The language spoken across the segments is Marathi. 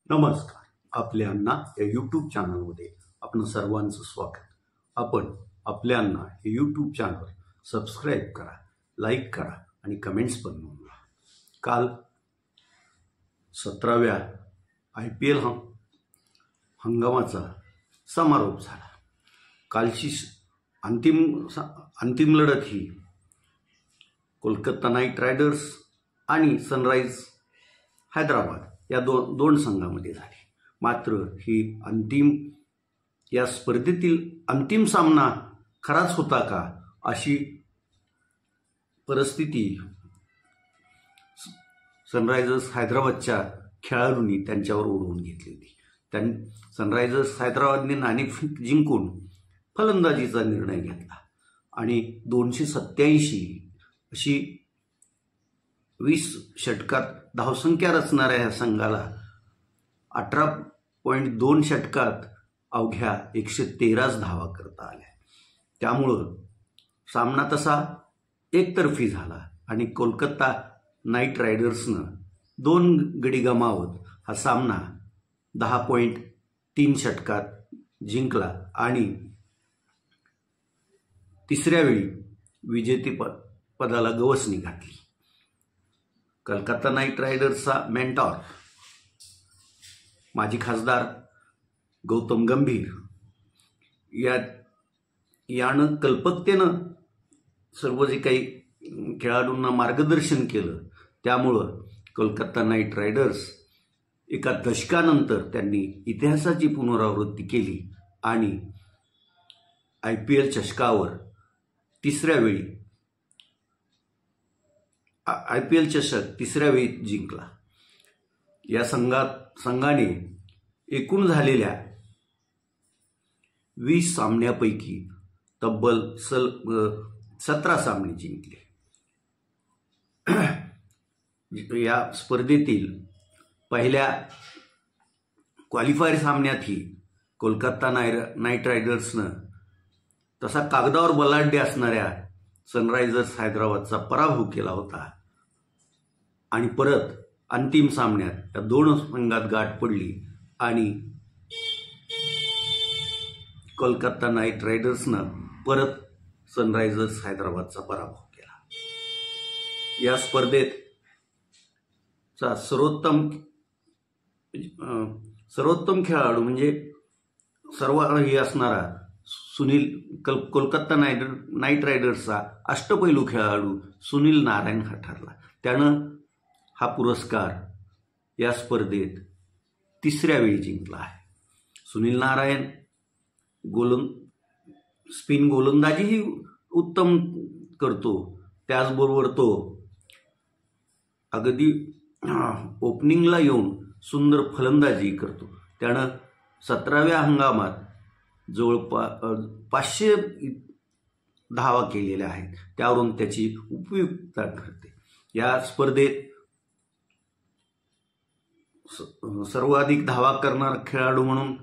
नमस्कार. आपल्या अण्णा या यूट्यूब चॅनलमध्ये आपण सर्वांचं स्वागत. आपण आपल्या अण्णा हे यूट्यूब चॅनल सबस्क्राईब करा, लाईक करा आणि कमेंट्स पण नोंदवा. काल 17व्या IPL हंगामाचा समारोप झाला. कालची अंतिम लढत ही कोलकाता नाईट रायडर्स आणि सनराइज हैदराबाद या दोन संघामध्ये झाली. मात्र ही या स्पर्धेतील अंतिम सामना खराच होता का अशी परिस्थिती सनरायझर्स हैदराबादच्या खेळाडूंनी त्यांच्यावर ओढवून घेतली होती. सनरायझर्स हैदराबादने नाणेफेक जिंकून फलंदाजीचा निर्णय घेतला आणि 287 अशी 20 षटकात धावसंख्या रचणाऱ्या ह्या संघाला 18.2 षटकात अवघ्या 113 धावा करता आल्या. त्यामुळं सामना तसा एकतर्फी झाला आणि कोलकाता नाईट रायडर्सनं 2 गडी गमावत हा सामना 10.3 षटकात जिंकला आणि तिसऱ्या वेळी विजेतेपदाला गवसणी घातली. कोलकाता नाईट रायडर्सचा मेंटॉर माजी खासदार गौतम गंभीर यानं कल्पकतेनं सर्व जे काही खेळाडूंना मार्गदर्शन केलं. त्यामुळं कोलकाता नाईट रायडर्स एका दशकानंतर त्यांनी इतिहासाची पुनरावृत्ती केली आणि IPL चषकावर IPL चषक तिसऱ्या वेळी जिंकला. या संघाने एकूण झालेल्या 20 सामन्यापैकी तब्बल 17 सामने जिंकले. या स्पर्धेतील पहिल्या क्वालिफायर सामन्यातही कोलकाता नाईट रायडर्सनं तसा कागदावर बलाढ्य असणाऱ्या सनरायझर्स हैदराबादचा पराभव केला होता आणि परत अंतिम सामन्यात या दोन संघात गाठ पडली आणि कोलकाता नाईट रायडर्सनं परत सनरायझर्स हैदराबादचा पराभव केला. या स्पर्धेत सर्वोत्तम खेळाडू म्हणजे सर्वही असणारा कोलकाता नाईट रायडर्सचा अष्टपैलू खेळाडू सुनील नारायण हा ठरला. त्यानं हा पुरस्कार या स्पर्धेत तिसऱ्या वेळी जिंकला आहे. सुनील नारायण स्पिन गोलंदाजीही उत्तम करतो. त्याचबरोबर तो अगदी ओपनिंगला येऊन सुंदर फलंदाजी करतो. त्यानं 17व्या हंगामात जवळपास 500 धावा केलेल्या आहेत. त्यावरून त्याची उपयुक्तता ठरते. या स्पर्धेत सर्वाधिक धावा करणारा खेळाडू म्हणून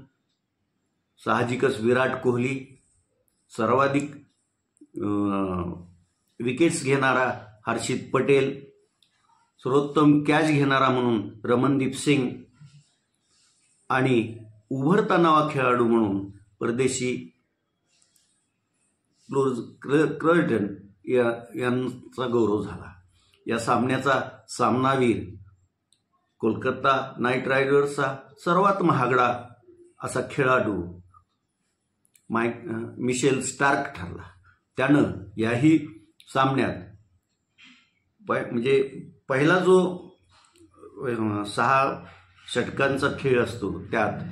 साहजिकच विराट कोहली, सर्वाधिक विकेट्स घेणारा हर्षित पटेल, सर्वोत्तम कॅच घेणारा म्हणून रमनदीप सिंग आणि उभरता नवा खेळाडू म्हणून परदेशी कर्टन यांचा गौरव झाला. या सामन्याचा सामनावीर कोलकाता नाईट रायडर्सचा सर्वात महागडा असा खेळाडू मिशेल स्टार्क ठरला. त्यानं याही सामन्यात म्हणजे पहिला जो 6 षटकांचा खेळ असतो त्यात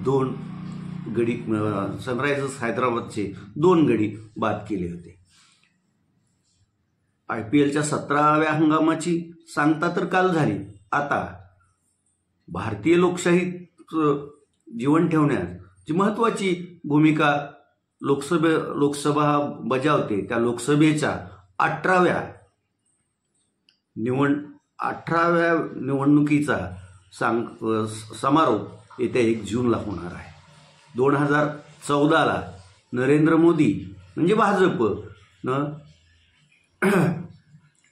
2 गडी सनरायझर्स हैदराबादचे 2 गडी बाद केले होते. IPLच्या 17व्या हंगामाची सांगता तर काल झाली. आता भारतीय लोकशाहीत जीवन ठेवण्यात जी महत्वाची भूमिका लोकसभा बजावते त्या लोकसभेच्या 18व्या निवडणुकीचा समारोप येत्या 1 जूनला होणार आहे. 2014ला नरेंद्र मोदी म्हणजे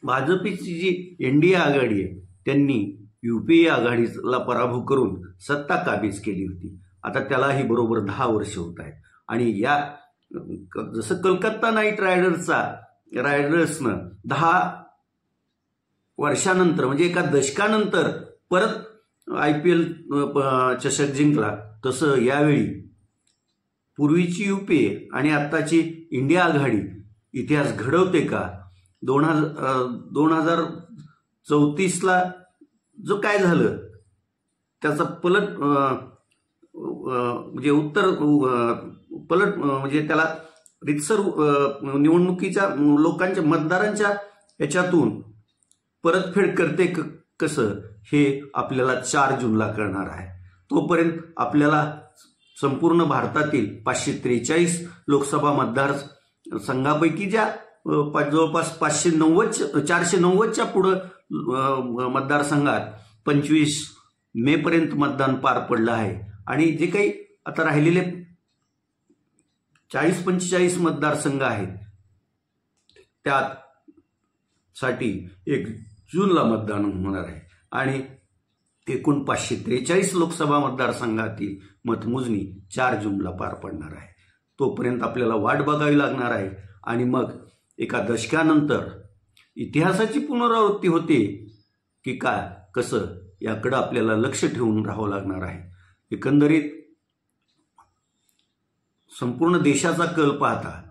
भाजपची जी NDA आघाडी आहे त्यांनी UPA आघाडीला पराभव करून सत्ता काबीज केली होती. आता त्यालाही बरोबर 10 वर्ष होत आहेत. आणि या जसं कोलकाता नाईट रायडर्सनं 10 वर्षानंतर म्हणजे एका दशकानंतर परत IPL चषक जिंकला, तसं यावेळी पूर्वीची UPA आणि आत्ताची इंडिया आघाडी इतिहास घडवते का? 2034ला जो काय झालं त्याचा पलट म्हणजे पलट म्हणजे त्याला रितसर निवडणुकीच्या लोकांच्या मतदारांच्या याच्यातून परतफेड करते कसं हे आपल्याला 4 जूनला कळणार आहे. तोपर्यंत आपल्याला संपूर्ण भारतातील 543 लोकसभा मतदारसंघापैकी ज्या जवळपास 490च्या पुढं मतदारसंघात 25 मेपर्यंत मतदान पार पडलं आहे. आणि जे काही आता राहिलेले 40-45 मतदारसंघ आहेत त्यात साठी 1 जूनला मतदान होणार आहे. आणि एकूण 543 लोकसभा मतदारसंघातील मतमोजणी 4 जूनला पार पडणार आहे. तोपर्यंत आपल्याला वाट बघावी लागणार आहे. आणि मग एका दशकानंतर इतिहासाची पुनरावृत्ती होते की काय कसं याकडं आपल्याला लक्ष ठेवून राहावं लागणार आहे. एकंदरीत संपूर्ण देशाचा कल पाहता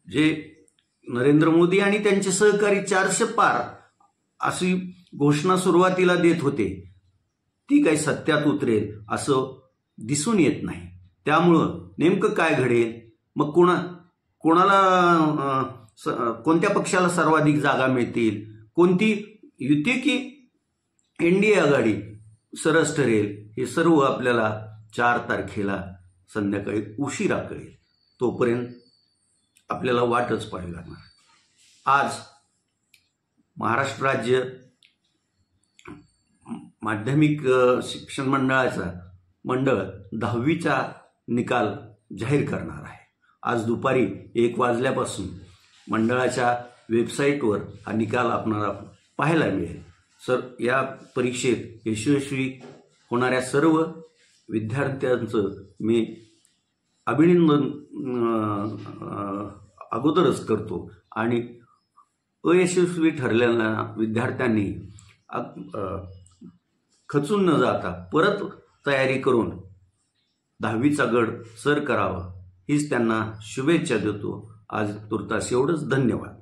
जे नरेंद्र मोदी आणि त्यांचे सहकारी 400 पार अशी घोषणा सुरुवातीला देत होते, ती काही सत्यात उतरेल असं दिसून येत नाही. त्यामुळं नेमकं काय घडेल, मग कोणाला कोणत्या पक्षाला सर्वाधिक जागा मिळतील, कोणती युती की NDA आघाडी सरस ठरेल, हे सर्व आपल्याला 4 तारखेला संध्याकाळी उशिरा कळेल. तोपर्यंत आपल्याला वाटच पाहावी लागणार. आज महाराष्ट्र राज्य माध्यमिक शिक्षण मंडळ 10वीचा निकाल जाहीर करणार आहे. आज दुपारी 1 वाजल्यापासून मंडळाच्या वेबसाईटवर हा निकाल आपल्याला पाहायला मिळेल. या परीक्षेत यशस्वी होणाऱ्या सर्व विद्यार्थ्यांचं मी अभिनंदन अगोदरच करतो. आणि अयशस्वी ठरलेल्या विद्यार्थ्यांनी खचून न जाता परत तयारी करून 10वीचा गड सर करावा हीच त्यांना शुभेच्छा देतो. आज तुर्तास एवढंच. धन्यवाद.